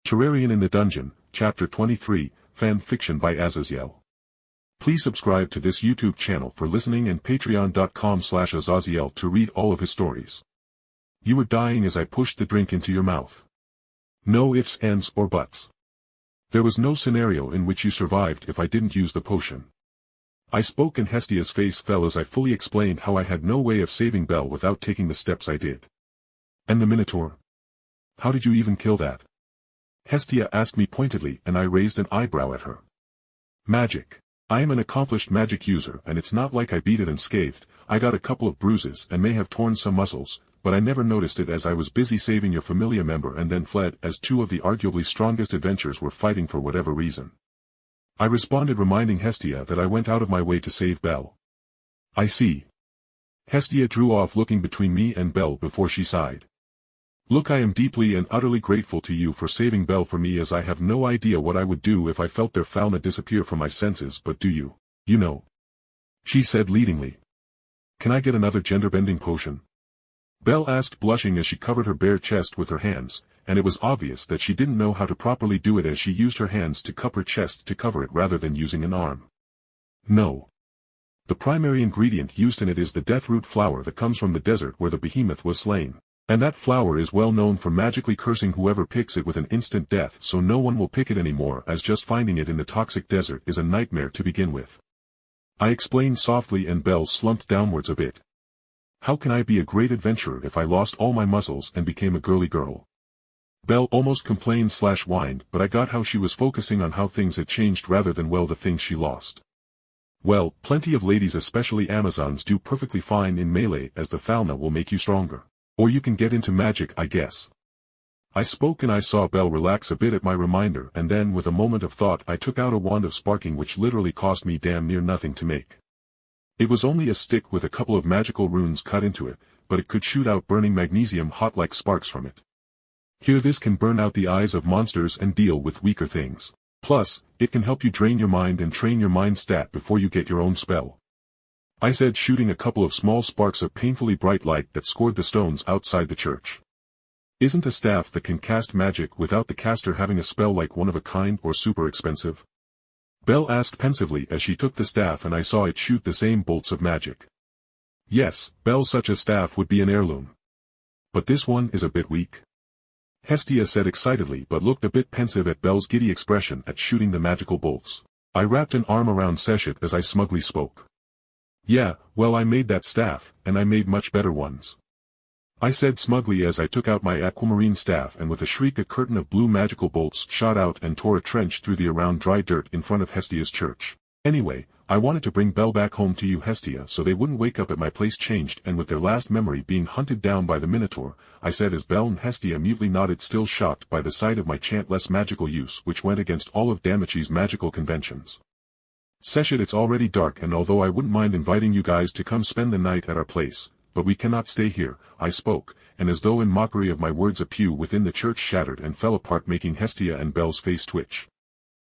Terrarian in the Dungeon, Chapter 23, Fan Fiction by Azazyel. Please subscribe to this YouTube channel for listening and patreon.com/Azazyel to read all of his stories. You were dying as I pushed the drink into your mouth. No ifs, ands, or buts. There was no scenario in which you survived if I didn't use the potion. I spoke and Hestia's face fell as I fully explained how I had no way of saving Belle without taking the steps I did. And the Minotaur? How did you even kill that? Hestia asked me pointedly and I raised an eyebrow at her. Magic. I am an accomplished magic user and it's not like I beat it unscathed. I got a couple of bruises and may have torn some muscles, but I never noticed it as I was busy saving your familiar member and then fled as two of the arguably strongest adventurers were fighting for whatever reason. I responded, reminding Hestia that I went out of my way to save Belle. I see. Hestia drew off, looking between me and Belle before she sighed. Look, I am deeply and utterly grateful to you for saving Belle for me, as I have no idea what I would do if I felt their fauna disappear from my senses, but do you? You know. She said leadingly. Can I get another gender-bending potion? Belle asked, blushing as she covered her bare chest with her hands, and it was obvious that she didn't know how to properly do it as she used her hands to cup her chest to cover it rather than using an arm. No. The primary ingredient used in it is the deathroot flower that comes from the desert where the behemoth was slain. And that flower is well known for magically cursing whoever picks it with an instant death, so no one will pick it anymore, as just finding it in the toxic desert is a nightmare to begin with. I explained softly and Belle slumped downwards a bit. How can I be a great adventurer if I lost all my muscles and became a girly girl? Belle almost complained/whined, but I got how she was focusing on how things had changed rather than the things she lost. Well, plenty of ladies, especially Amazons, do perfectly fine in melee, as the fauna will make you stronger. Or you can get into magic, I guess. I spoke and I saw Belle relax a bit at my reminder, and then with a moment of thought I took out a wand of sparking which literally cost me damn near nothing to make. It was only a stick with a couple of magical runes cut into it, but it could shoot out burning magnesium hot like sparks from it. Here, this can burn out the eyes of monsters and deal with weaker things. Plus, it can help you drain your mind and train your mind stat before you get your own spell. I said, shooting a couple of small sparks of painfully bright light that scored the stones outside the church. Isn't a staff that can cast magic without the caster having a spell like one of a kind or super expensive? Belle asked pensively as she took the staff and I saw it shoot the same bolts of magic. Yes, Belle, such a staff would be an heirloom. But this one is a bit weak. Hestia said excitedly, but looked a bit pensive at Belle's giddy expression at shooting the magical bolts. I wrapped an arm around Seshet as I smugly spoke. Yeah, well, I made that staff, and I made much better ones. I said smugly as I took out my aquamarine staff, and with a shriek a curtain of blue magical bolts shot out and tore a trench through the around dry dirt in front of Hestia's church. Anyway, I wanted to bring Belle back home to you, Hestia, so they wouldn't wake up at my place changed and with their last memory being hunted down by the Minotaur, I said as Belle and Hestia mutely nodded, still shocked by the sight of my chantless magical use, which went against all of Damachi's magical conventions. Seshet, it's already dark, and although I wouldn't mind inviting you guys to come spend the night at our place, but we cannot stay here, I spoke, and as though in mockery of my words a pew within the church shattered and fell apart, making Hestia and Belle's face twitch.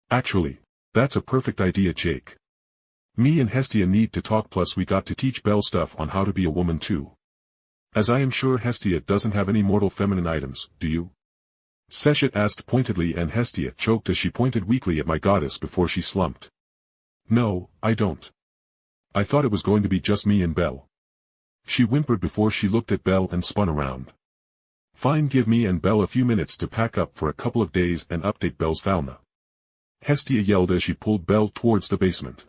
Actually, that's a perfect idea, Jake. Me and Hestia need to talk, plus we got to teach Belle stuff on how to be a woman too. As I am sure Hestia doesn't have any mortal feminine items, do you? Seshet asked pointedly, and Hestia choked as she pointed weakly at my goddess before she slumped. No, I don't. I thought it was going to be just me and Belle. She whimpered before she looked at Belle and spun around. Fine, give me and Belle a few minutes to pack up for a couple of days and update Belle's fauna. Hestia yelled as she pulled Belle towards the basement.